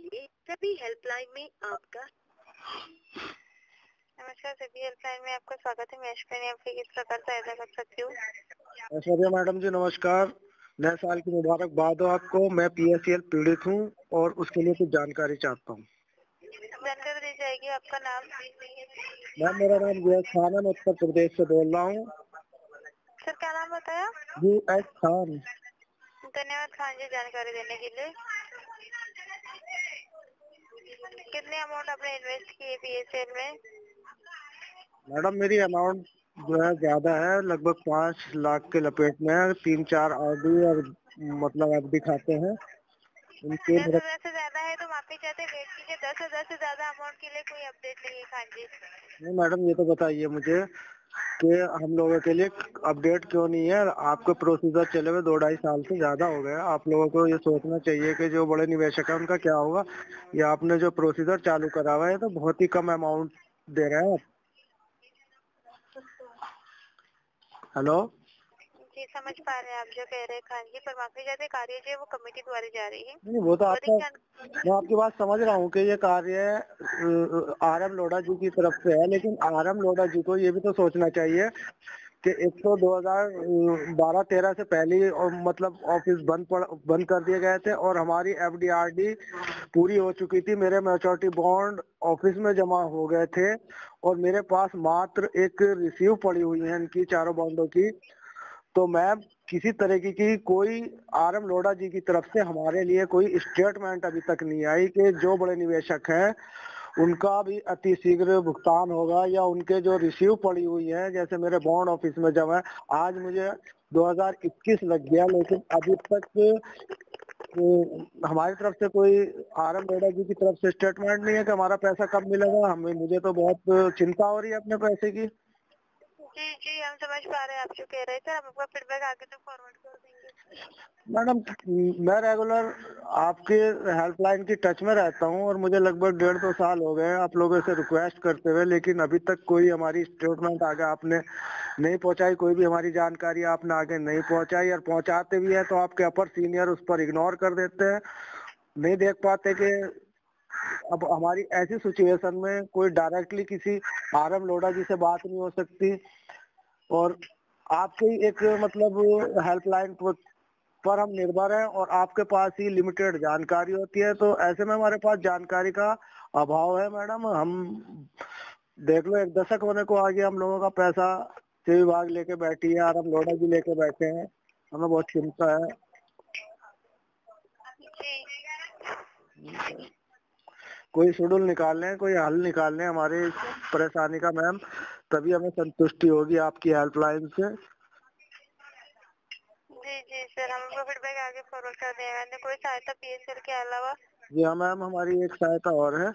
कीजिए सभी हेल्पलाइन में आपका। नमस्कार, सभी हेल्पलाइन में आपका स्वागत है। मैं ऐश्वर्या आपकी किस प्रकार सहायता कर सकती हूँ? ऐश्वर्या मैडम जी नमस्कार। नए साल की मुबारकबाद हो आपको। मैं PSEL पीड़ित हूँ और उसके लिए कुछ जानकारी चाहता हूँ। जानकारी दी जाएगी। आपका नाम? मैम मेरा नाम यूएस खान है, मैं उत्तर प्रदेश से बोल रहा हूँ। सर क्या नाम बताया? यूएस खान। धन्यवाद खान जी जानकारी देने के लिए। कितने अमाउंट आपने इन्वेस्ट किए PSL में? मैडम मेरी अमाउंट जो है ज्यादा है, लगभग 5 लाख के लपेट में है। 3-4 RD और मतलब FD खाते हैं उनके 10,000 से ज्यादा है तो माफी चाहते वेट कीजिए। 10,000 से ज्यादा अमाउंट के लिए कोई अपडेट नहीं है खान जी। नहीं मैडम, ये तो बताइए मुझे कि हम लोगों के लिए अपडेट क्यों नहीं है। आपके प्रोसीजर चले हुए 2-2.5 साल से ज्यादा हो गए। आप लोगों को ये सोचना चाहिए कि जो बड़े निवेशक है उनका क्या होगा। ये आपने जो प्रोसीजर चालू करा हुआ है तो बहुत ही कम अमाउंट दे रहे हैं आप। हेलो जी समझ पा रहे हैं आप जो कह रहे हैं खान जी, पर माफी चाहते कार्य जो है वो कमेटी द्वारा जा रही है। नहीं, वो तो आपका मैं आपकी बात समझ रहा हूँ कि ये कार्य RM लोढ़ा जी की तरफ से है, लेकिन RM लोढ़ा जी को ये भी तो सोचना चाहिए कि एक तो 2012-13 से पहले ही और मतलब ऑफिस बंद कर दिए गए थे और हमारी FD/RD पूरी हो चुकी थी। मेरे मैच्योरिटी बॉन्ड ऑफिस में जमा हो गए थे और मेरे पास मात्र एक रिसीव पड़ी हुई है इनकी चारों बॉन्डों की। तो मैम किसी तरीके की कोई RM लोढ़ा जी की तरफ से हमारे लिए कोई स्टेटमेंट अभी तक नहीं आई कि जो बड़े निवेशक हैं उनका भी अति शीघ्र भुगतान होगा या उनके जो रिसीव पड़ी हुई है, जैसे मेरे बॉन्ड ऑफिस में जमा है। आज मुझे 2021 लग गया लेकिन अभी तक हमारी तरफ से कोई RM लोढ़ा जी की तरफ से स्टेटमेंट नहीं है कि हमारा पैसा कब मिलेगा। हमें मुझे तो बहुत चिंता हो रही है अपने पैसे की। जी जी हम समझ पा रहे हैं आप जो कह रहे थे। हम आपका फीडबैक आगे तक फॉरवर्ड कर देंगे। मैडम मैं रेगुलर आपके हेल्पलाइन की टच में रहता हूँ और मुझे लगभग 1.5-2 साल हो गए आप लोगों से रिक्वेस्ट करते हुए, लेकिन अभी तक कोई हमारी स्टेटमेंट आगे आपने नहीं पहुंचाई। कोई भी हमारी जानकारी आपने आगे नहीं पहुंचाई और पहुंचाते भी है तो आपके अपर सीनियर उस पर इग्नोर कर देते हैं। नहीं देख पाते कि अब हमारी ऐसी सिचुएशन में कोई डायरेक्टली किसी RM लोढ़ा जी से बात नहीं हो सकती और आपकी एक मतलब हेल्पलाइन पर हम निर्भर हैं और आपके पास ही लिमिटेड जानकारी होती है। तो ऐसे में हमारे पास जानकारी का अभाव है मैडम। हम देख लो 1 दशक होने को आ गया हम लोगों का पैसा से विभाग लेके बैठी है, RM लोढ़ा जी लेके बैठे हैं। हमें बहुत चिंता है। कोई शेड्यूल निकाल लें, कोई हल निकाल लें हमारे इस परेशानी का मैम, तभी हमें संतुष्टि होगी आपकी हेल्पलाइन से। जी जी सर हम आपका फीडबैक आगे फॉरवर्ड कर देंगे। अन्य कोई सहायता PSL के अलावा? जी हाँ मैम, हमारी एक सहायता और है।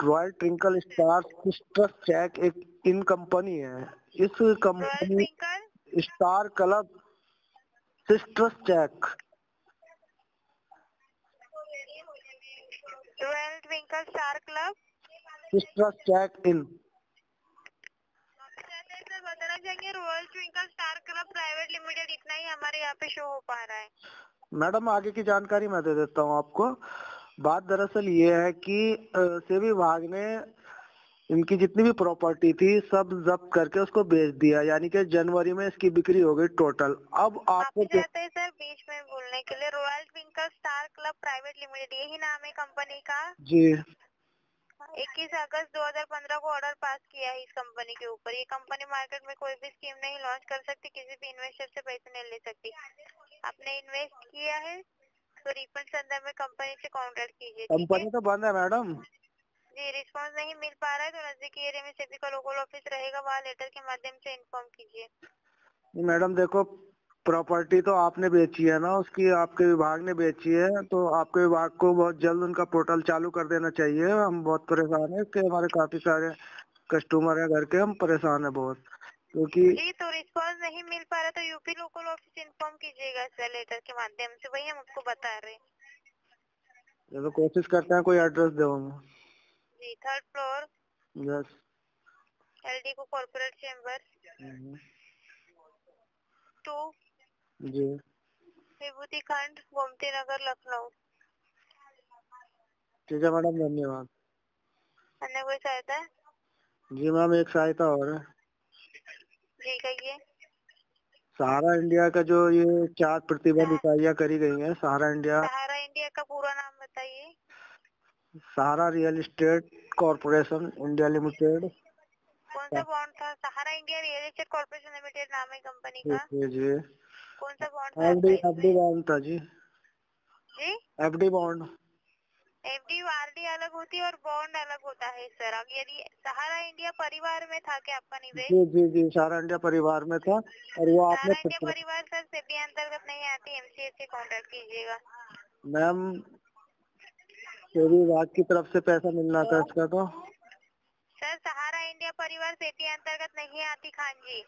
Royal twinkle star sister check एक इन कंपनी है। इस royal company twinkle star club sister check royal twinkle star club sister check in. Sir बताना चाहेंगे royal twinkle star club private limited, इतना ही हमारे यहाँ पे शो हो पा रहा है। मैडम आगे की जानकारी मैं दे देता हूँ आपको। बात दरअसल ये है कि सेबी विभाग ने इनकी जितनी भी प्रॉपर्टी थी सब जब्त करके उसको बेच दिया, यानी कि जनवरी में इसकी बिक्री हो गई टोटल। अब आपको माफी चाहते हैं सर बीच में बोलने के लिए। Royal twinkle star club private limited यही नाम है कंपनी का? जी 21 अगस्त 2015 को ऑर्डर पास किया है इस कंपनी के ऊपर। ये कंपनी मार्केट में कोई भी स्कीम नहीं लॉन्च कर सकती, किसी भी इन्वेस्टर से पैसे नहीं ले सकती। आपने इन्वेस्ट किया है तो रिफंड संदर्भ में कंपनी से कॉन्टेक्ट कीजिए, ठीक है? कंपनी तो बंद है मैडम। जी रिस्पांस नहीं मिल पा रहा है तो नजदीकी एरिया में सेबी का लोकल ऑफिस रहेगा, वहाँ लेटर के माध्यम से इन्फॉर्म कीजिए। मैडम देखो, प्रॉपर्टी तो आपने बेची है ना, उसकी आपके विभाग ने बेची है, तो आपके विभाग को बहुत जल्द उनका पोर्टल चालू कर देना चाहिए। हम बहुत परेशान है कि हमारे काफी सारे कस्टमर है घर के, हम परेशान है बहुत क्योंकि जी तो रिस्पांस नहीं मिल पा रहा तो यूपी लोकल ऑफिस इन्फॉर्म कीजिएगा सर लेटर के माध्यम से, वही हम आपको बता रहे हैं। चलो कोशिश करते हैं कोई एड्रेस दो। जी 3rd फ्लोर यस। LD को कॉर्पोरेट चेम्बर 2 जी विभूति खंड, गोमती नगर, लखनऊ। ठीक है मैडम, धन्यवाद। अन्य कोई सहायता? जी मैम, एक सहायता और है। जी कहिए। सहारा इंडिया का जो ये 4 प्रतिबंध इकाइयाँ करी गई हैं, सहारा इंडिया का पूरा नाम बताइए। Sahara real estate corporation India limited. कौन सा बॉन्ड था? Sahara India real estate corporation limited नाम है कंपनी का। जी कौन सा बॉन्ड था? एफडी बॉन्ड था जी। जी एफडी बॉन्ड। एफडी आरडी अलग होती है और बॉन्ड अलग होता है सर। अब यदि सहारा इंडिया परिवार में था क्या आपका निवेश? जी सहारा इंडिया परिवार में था, और वो आपने सहारा इंडिया परिवार सर सेबी अंतर्गत नहीं आती, एमसीएस से कांटेक्ट कीजिएगा। मैम सेबी विभाग की तरफ से पैसा मिलना था इसका। तो सर सहारा इंडिया परिवार सेबी अंतर्गत नहीं आती खान जी।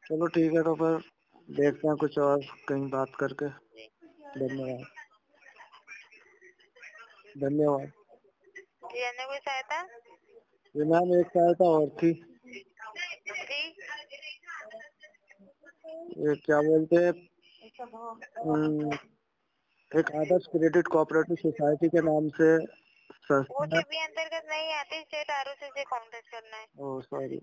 चलो ठीक है, तो फिर देखते हैं कुछ और कहीं बात करके। धन्यवाद। धन्यवाद जी। अन्य कोई सहायता? जी मैम, एक सहायता और थी। जी ये क्या बोलते हैं, एक आदर्श क्रेडिट कोऑपरेटिव सोसाइटी के नाम से वो संस्था। सेबी अंतर्गत नहीं आती, स्टेट आरओसी से कांटेक्ट करना है। Oh sorry.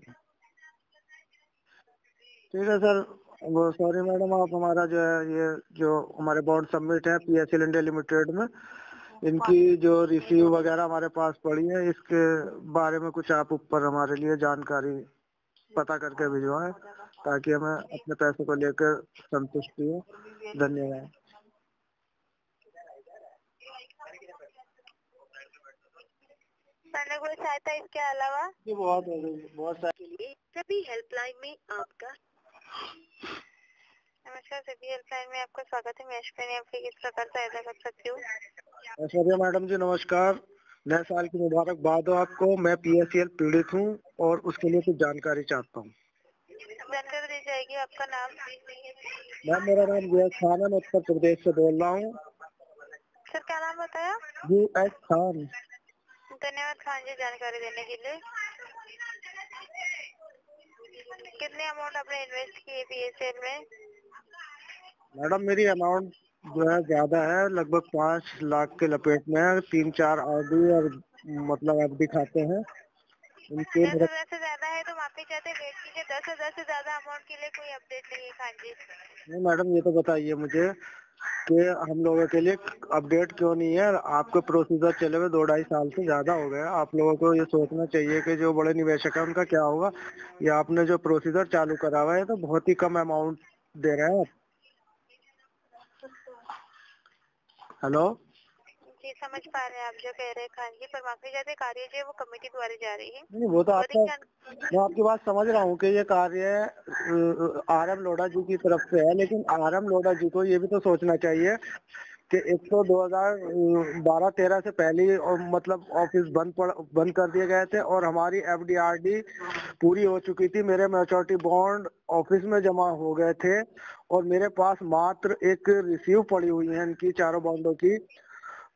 ठीक है सर, वो सॉरी मैडम, आप हमारा जो है ये जो हमारे बॉन्ड सबमिट है पीएसएल इंडिया लिमिटेड में, इनकी जो रिसीव वगैरह हमारे पास पड़ी है, इसके बारे में कुछ आप ऊपर हमारे लिए जानकारी पता करके भिजवाएं, ताकि हमें अपने पैसे को लेकर संतुष्टि हो। धन्यवाद। अन्य कोई सहायता इसके अलावा? जी बहुत हो गई, बहुत सारी। सभी हेल्पलाइन में आपका नमस्कार। सभी हेल्पलाइन में आपका स्वागत है। मैं अश्विनी आपकी किस प्रकार सहायता कर सकती हूँ? ऐश्वर्या मैडम जी नमस्कार, नए साल की मुबारकबाद हो आपको। मैं पीएसएल पीड़ित हूँ और उसके लिए कुछ जानकारी चाहता हूँ। जानकारी दी जाएगी। आपका नाम? मैम मेरा नाम जयेश खान है, मैं उत्तर प्रदेश से बोल रहा हूँ। सर क्या नाम बताया? US खान। धन्यवाद खान जी जानकारी देने के लिए। कितने अमाउंट आपने इन्वेस्ट किए पीएसएल में? मैडम मेरी अमाउंट जो है ज्यादा है, लगभग 5 लाख के लपेट में है। 3-4 आरडी और मतलब एफडी खाते हैं उनके। 10,000 से ज्यादा है तो माफी चाहते वेट कीजिए। 10,000 से ज्यादा अमाउंट के लिए कोई अपडेट नहीं है खान जी। नहीं मैडम, ये तो बताइए मुझे कि हम लोगों के लिए अपडेट क्यों नहीं है? आपके प्रोसीजर चले हुए 2-2.5 साल से ज्यादा हो गया। आप लोगों को ये सोचना चाहिए कि जो बड़े निवेशक है उनका क्या होगा। ये आपने जो प्रोसीजर चालू करा हुआ है तो बहुत ही कम अमाउंट दे रहे हैं आप। हेलो जी समझ पा रहे हैं आप जो कह रहे हैं खान जी, पर माफी चाहते कार्य जो है वो कमेटी द्वारा जा रही है। नहीं, वो तो आपका, मैं आपकी बात समझ रहा हूँ कि ये कार्य RM लोढ़ा जी की तरफ से है, लेकिन RM लोढ़ा जी को ये भी तो सोचना चाहिए कि एक तो 2012-13 से पहले ही और मतलब ऑफिस बंद कर दिए गए थे, और हमारी एफडीआरडी पूरी हो चुकी थी। मेरे मैच्योरिटी बॉन्ड ऑफिस में जमा हो गए थे, और मेरे पास मात्र एक रिसीव पड़ी हुई है इनकी चारों बॉन्डों की।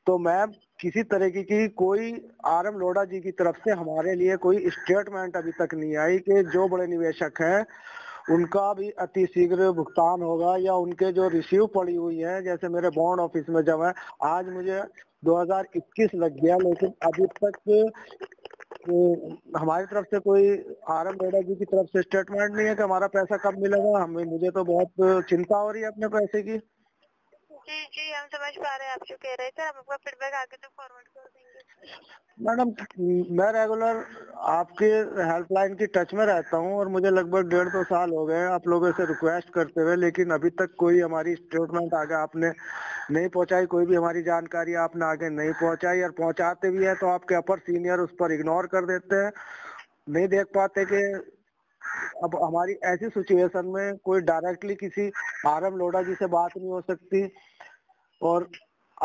तो मैं किसी तरीके की कोई RM लोढ़ा जी की तरफ से हमारे लिए कोई स्टेटमेंट अभी तक नहीं आई कि जो बड़े निवेशक हैं उनका भी अति शीघ्र भुगतान होगा, या उनके जो रिसीव पड़ी हुई है जैसे मेरे बॉन्ड ऑफिस में जमा है। आज मुझे 2021 लग गया, लेकिन अभी तक हमारी तरफ से कोई RM लोढ़ा जी की तरफ से स्टेटमेंट नहीं है कि हमारा पैसा कब मिलेगा। हमें मुझे तो बहुत चिंता हो रही है अपने पैसे की। जी हम समझ पा रहे हैं आप जो कह रहे थे। हम आपका फीडबैक आगे तक फॉरवर्ड कर देंगे। मैडम मैं रेगुलर आपके हेल्पलाइन की टच में रहता हूं, और मुझे लगभग 1.5-2 साल हो गए आप लोगों से रिक्वेस्ट करते हुए, लेकिन अभी तक कोई हमारी स्टेटमेंट आगे आपने नहीं पहुंचाई, कोई भी हमारी जानकारी आपने आगे नहीं पहुंचाई, और पहुंचाते भी है तो आपके अपर सीनियर उस पर इग्नोर कर देते हैं। नहीं देख पाते कि अब हमारी ऐसी सिचुएशन में कोई डायरेक्टली किसी RM लोढ़ा जी से बात नहीं हो सकती, और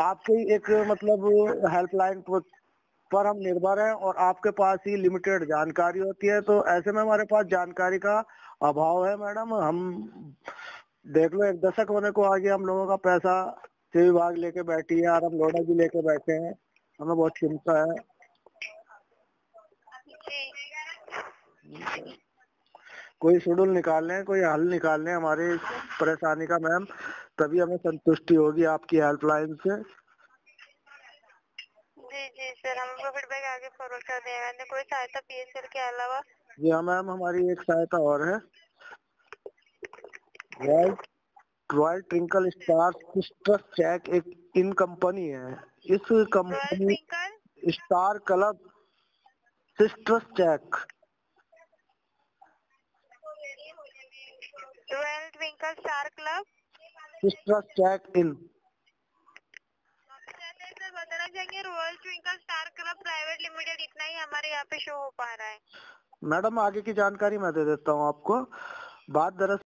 आपकी एक मतलब हेल्पलाइन पर हम निर्भर हैं, और आपके पास ही लिमिटेड जानकारी होती है। तो ऐसे में हमारे पास जानकारी का अभाव है मैडम। हम देख लो 1 दशक होने को आ गया, हम लोगों का पैसा से विभाग लेके बैठी है, RM लोढ़ा जी लेके बैठे हैं। हमें बहुत चिंता है। कोई शेड्यूल निकाल लें, कोई हल निकाल लें हमारी परेशानी का मैम, तभी हमें संतुष्टि होगी आपकी हेल्पलाइन से। जी सर, हम आपका फीडबैक आगे फॉरवर्ड कर देंगे। अन्य कोई सहायता PSL के अलावा? जी हाँ मैम, हमारी एक सहायता और है। Royal twinkle star sisters check एक इन कंपनी है। इस royal company twinkle star club sisters check, royal twinkle star club sisters check in. Sir बताना चाहेंगे royal twinkle star club private limited, इतना ही हमारे यहाँ पे शो हो पा रहा है। मैडम आगे की जानकारी मैं दे देता हूँ आपको। बात दरअसल